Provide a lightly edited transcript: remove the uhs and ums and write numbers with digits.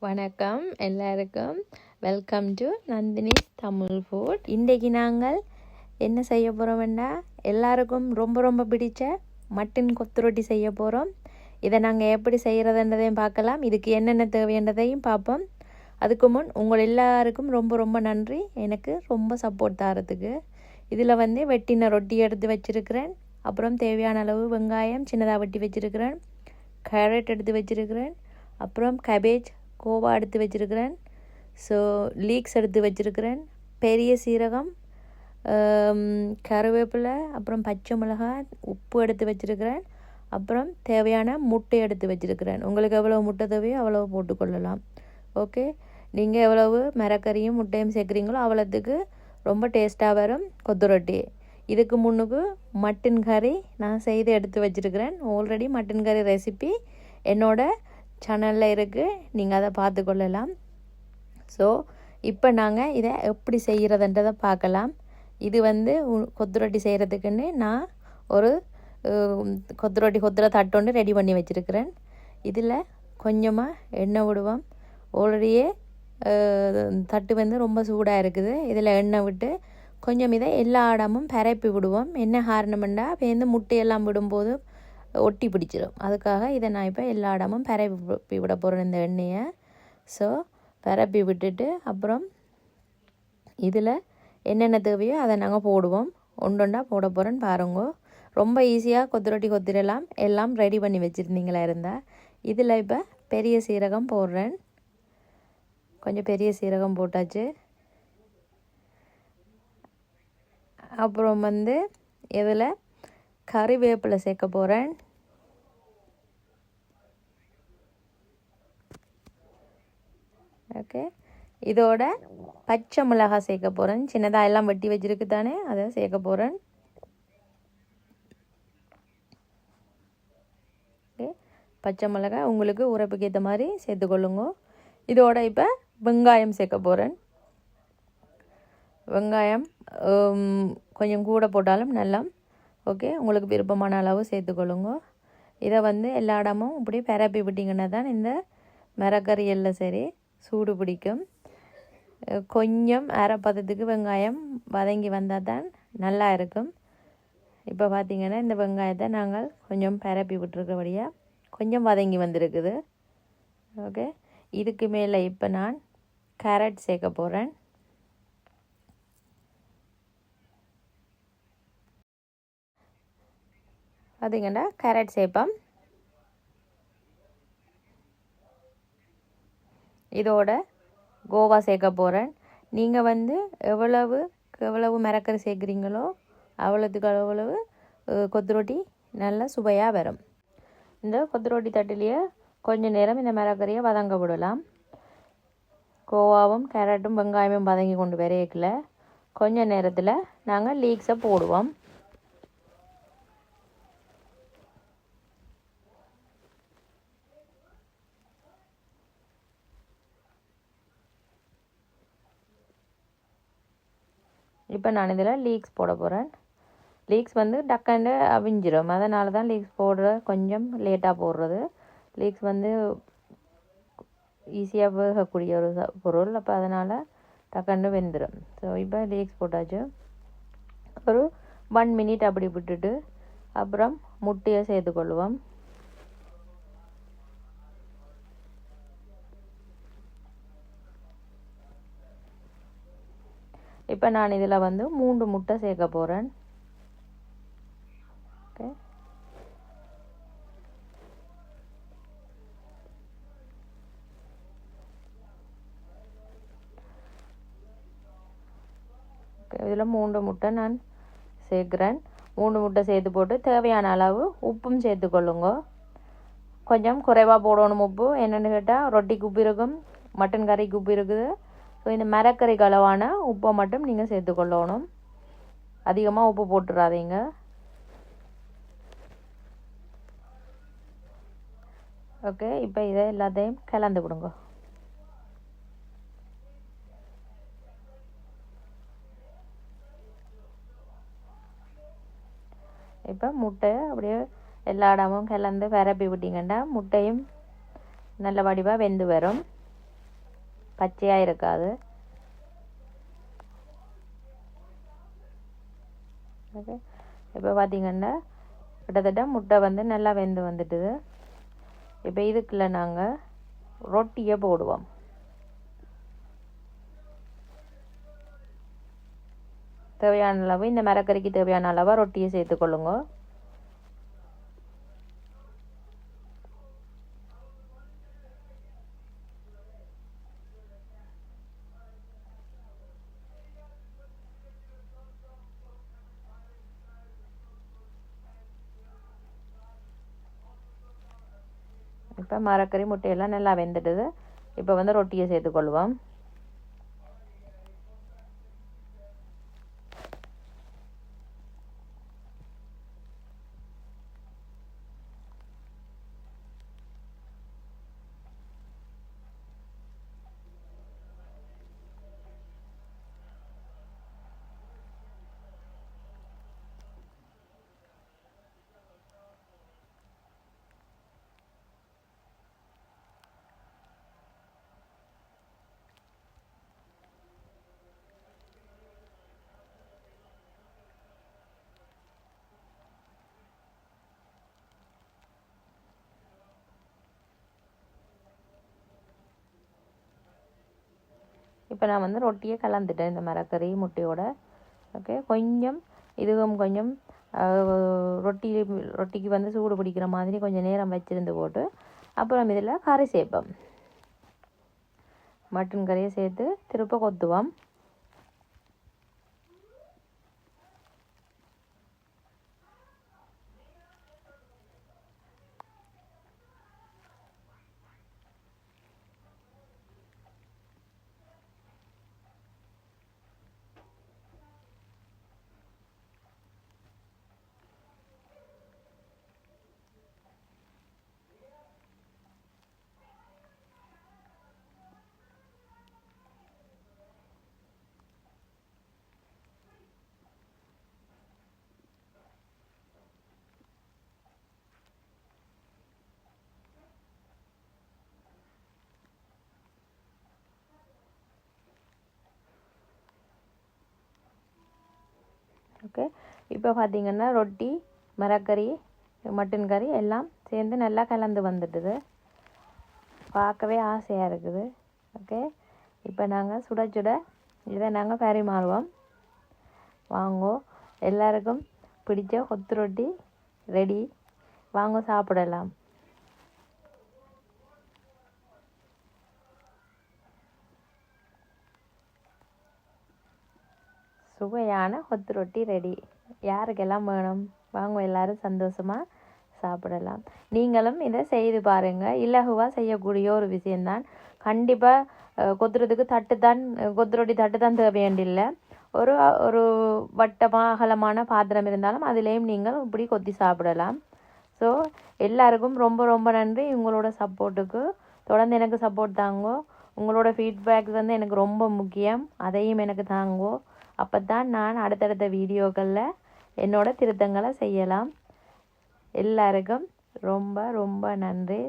வணக்கம் எல்லாருக்கும். Welcome to Nandini's Tamil food. இன்றைக்கு நாங்கள் என்ன செய்ய போகிறோம்னா, எல்லாருக்கும் ரொம்ப ரொம்ப பிடிச்ச மட்டன் கொத்து ரொட்டி செய்ய போகிறோம். இதை நாங்கள் எப்படி செய்கிறதுன்றதையும் பார்க்கலாம், இதுக்கு என்னென்ன தேவைன்றதையும் பார்ப்போம். அதுக்கு முன் உங்கள் எல்லாருக்கும் ரொம்ப ரொம்ப நன்றி, எனக்கு ரொம்ப சப்போர்ட் தரத்துக்கு. இதில் வெட்டின ரொட்டி எடுத்து வச்சுருக்கிறேன். அப்புறம் தேவையான அளவு வெங்காயம் சின்னதாக வெட்டி வச்சுருக்கிறேன். கேரட் எடுத்து வச்சுருக்கிறேன். அப்புறம் கேபேஜ் கோவா எடுத்து வச்சுருக்கிறேன். லீக்ஸ் எடுத்து வச்சுருக்கிறேன். பெரிய சீரகம், கருவேப்பிலை, அப்புறம் பச்சை மிளகாய், உப்பு எடுத்து வச்சுருக்கிறேன். அப்புறம் தேவையான முட்டை எடுத்து வச்சுருக்கிறேன். உங்களுக்கு எவ்வளோ முட்டை தேவையோ அவ்வளோ போட்டுக்கொள்ளலாம். ஓகே, நீங்கள் எவ்வளவு மரக்கறியும் முட்டையும் சேர்க்குறீங்களோ அவ்வளோத்துக்கு ரொம்ப டேஸ்ட்டாக வரும் கொத்து ரொட்டி. இதுக்கு முன்னுக்கு மட்டன் கறி நான் செய்து எடுத்து வச்சுருக்கிறேன். ஆல்ரெடி மட்டன் கறி ரெசிபி என்னோட சேனலில் இருக்குது, நீங்கள் அதை பார்த்துக்கொள்ளலாம். இப்போ நாங்கள் இதை எப்படி செய்கிறதுன்றதை பார்க்கலாம். இது கொத்து ரொட்டி செய்கிறதுக்குன்னு நான் ஒரு கொத்து ரொட்டி கொத்துற தட்டொண்டு ரெடி பண்ணி வச்சுருக்கிறேன். இதில் கொஞ்சமாக எண்ணெய் விடுவோம். ஆல்ரெடியே தட்டு ரொம்ப சூடாக இருக்குது. இதில் எண்ணெய் விட்டு கொஞ்சம் இதை எல்லா இடமும் பரப்பி விடுவோம். என்ன காரணம்னா முட்டையெல்லாம் விடும்போது ஒட்டி பிடிச்சிடும். அதுக்காக இதை நான் இப்போ எல்லா இடமும் பரப்பி விட போகிறேன் இந்த எண்ணெயை. பரப்பி விட்டுட்டு அப்புறம் இதில் என்னென்ன தேவையோ அதை நாங்கள் போடுவோம். ஒன்றொண்டா போட போகிறேன்னு பாருங்க. ரொம்ப ஈஸியாக கொத்து ரொட்டி கொத்திடலாம். எல்லாம் ரெடி பண்ணி வச்சுருந்தீங்களா இருந்தால். இதில் இப்போ பெரிய சீரகம் போடுறேன். கொஞ்சம் பெரிய சீரகம் போட்டாச்சு. அப்புறம் இதில் கறிவேப்பிலை சேர்க்க போகிறேன். ஓகே, இதோட பச்சை மிளகாய் சேர்க்க போகிறேன். சின்னதாக எல்லாம் வெட்டி வச்சுருக்கு தானே, அதை சேர்க்க போகிறேன். ஓகே, பச்சை மிளகாய் உங்களுக்கு உரைப்புக்கு ஏற்ற மாதிரி சேர்த்துக்கொள்ளுங்க. இதோட இப்போ வெங்காயம் சேர்க்க போகிறேன். வெங்காயம் கொஞ்சம் கூட போட்டாலும் நல்லா. ஓகே, உங்களுக்கு விருப்பமான அளவு சேர்த்துக்கொள்ளுங்க. இதை எல்லா இடமும் இப்படி பரப்பி விட்டிங்கன்னா தான் இந்த மரக்கறி எல்லாம் சரி சூடு பிடிக்கும். கொஞ்சம் அரைப்பதத்துக்கு வெங்காயம் வதங்கி வந்தால் தான் நல்லா இருக்கும். இப்போ பார்த்திங்கன்னா இந்த வெங்காயத்தை நாங்கள் கொஞ்சம் பரப்பி விட்டுருக்கபடியாக கொஞ்சம் வதங்கி வந்திருக்குது. ஓகே, இதுக்கு மேலே இப்போ நான் கேரட் சேர்க்க போகிறேன். பார்த்திங்கன்னா கேரட் சேர்ப்போம். இதோட கோவா சேர்க்க போகிறேன். நீங்கள் எவ்வளவு மரக்கறி சேர்க்குறீங்களோ அவ்வளவு கொத்து ரொட்டி நல்லா சுவையாக வரும். இந்த கொத்து ரொட்டி தட்டிலேயே கொஞ்சம் நேரம் இந்த மரக்கறியை வதங்க விடலாம். கோவாவும் கேரட்டும் வெங்காயமும் வதங்கி கொண்டு வரையக்கில் கொஞ்சம் நேரத்தில் நாங்கள் லீக்ஸை போடுவோம். இப்போ நான் இதில் லீக்ஸ் போட போகிறேன். லீக்ஸ் டக்காண்டு அவிஞ்சிடும். அதனால தான் லீக்ஸ் போடுற கொஞ்சம் லேட்டாக போடுறது. லீக்ஸ் ஈஸியாக வேகக்கூடிய ஒரு பொருள். அப்போ அதனால் டக்காண்டு வெந்துடும். இப்போ லீக்ஸ் போட்டாச்சு. ஒரு 1 மினிட் அப்படி விட்டுட்டு அப்புறம் முட்டையை சேர்த்துக்கொள்வோம். இப்போ நான் இதில் 3 முட்டை சேர்க்க போகிறேன். ஓகே, இதில் 3 முட்டை நான் சேர்க்குறேன். 3 முட்டை சேர்த்து போட்டு தேவையான அளவு உப்பும் சேர்த்துக்கொள்ளுங்க. கொஞ்சம் குறைவாக போடணும் உப்பு. என்னென்னு கேட்டால் ரொட்டிக்கு உப்பு இருக்கும், மட்டன் கறிக்கு உப்பு இருக்குது. இந்த மரக்கறிக்கு அளவான உப்பை மட்டும் நீங்கள் சேர்த்துக்கொள்ளணும். அதிகமாக உப்பு போட்டுடாதீங்க. ஓகே, இப்போ இதை எல்லாத்தையும் கலந்து விடுங்க. இப்போ முட்டையை அப்படியே எல்லா இடமும் கலந்து பரப்பி விட்டிங்கன்னா முட்டையும் நல்ல வடிவாக வெந்து வரும். பச்சையாக இருக்காது. ஓகே, இப்போ பார்த்திங்கன்னா கிட்டத்தட்ட முட்டை வந்து நல்லா வெந்து வந்துட்டுது. இப்போ இதுக்குள்ள நாங்கள் ரொட்டியை போடுவோம். தேவையான அளவு, இந்த மரக்கறிக்கு தேவையான அளவாக ரொட்டியை சேர்த்துக்கொள்ளுங்க. இப்போ மரக்கறி முட்டையெல்லாம் நல்லா வெந்துடுது. இப்போ வந்து ரொட்டியை சேர்த்துக்கொள்வோம். இப்போ நான் வந்து ரொட்டியை கலந்துட்டேன் இந்த மரக்கறி முட்டையோட. ஓகே, கொஞ்சம் இதுவும் கொஞ்சம் ரொட்டிக்கு வந்து சூடு பிடிக்கிற மாதிரி கொஞ்சம் நேரம் வச்சிருந்து போட்டு அப்புறம் இதில் கறி சேர்ப்போம். மட்டன் கறியை சேர்த்து திருப்ப கொத்துவோம். ஓகே, இப்போ பார்த்திங்கன்னா ரொட்டி, மரக்கறி, மட்டன் கறி எல்லாம் சேர்ந்து நல்லா கலந்து வந்துடுது. பார்க்கவே ஆசையாக இருக்குது. ஓகே, இப்போ நாங்கள் சுட சுட இதை நாங்கள் பரிமாறுவோம். வாங்கோ, எல்லாருக்கும் பிடிச்ச கொத்து ரொட்டி ரெடி. வாங்க சாப்பிடலாம். சுவையான கொத்து ரொட்டி ரெடி. யாருக்கெல்லாம் வேணும்? வாங்க, எல்லாரும் சந்தோஷமாக சாப்பிடலாம். நீங்களும் இதை செய்து பாருங்கள். இலகுவாக செய்யக்கூடிய ஒரு விஷயந்தான். கண்டிப்பாக கொத்துறதுக்கு கொத்து ரொட்டி தட்டு தான் தேவையில்லை. ஒரு வட்டமாக அகலமான பாத்திரம் இருந்தாலும் அதிலேயும் நீங்கள் இப்படி கொத்தி சாப்பிடலாம். ஸோ எல்லாருக்கும் ரொம்ப ரொம்ப நன்றி உங்களோட சப்போர்ட்டுக்கு. தொடர்ந்து எனக்கு சப்போர்ட் தாங்கோ. உங்களோட ஃபீட்பேக் வந்து எனக்கு ரொம்ப முக்கியம். அதையும் எனக்கு தாங்கோ. அப்போ தான் நான் அடுத்தடுத்த வீடியோக்களில் என்னோட திருத்தங்களை செய்யலாம். எல்லாருக்கும் ரொம்ப ரொம்ப நன்றி.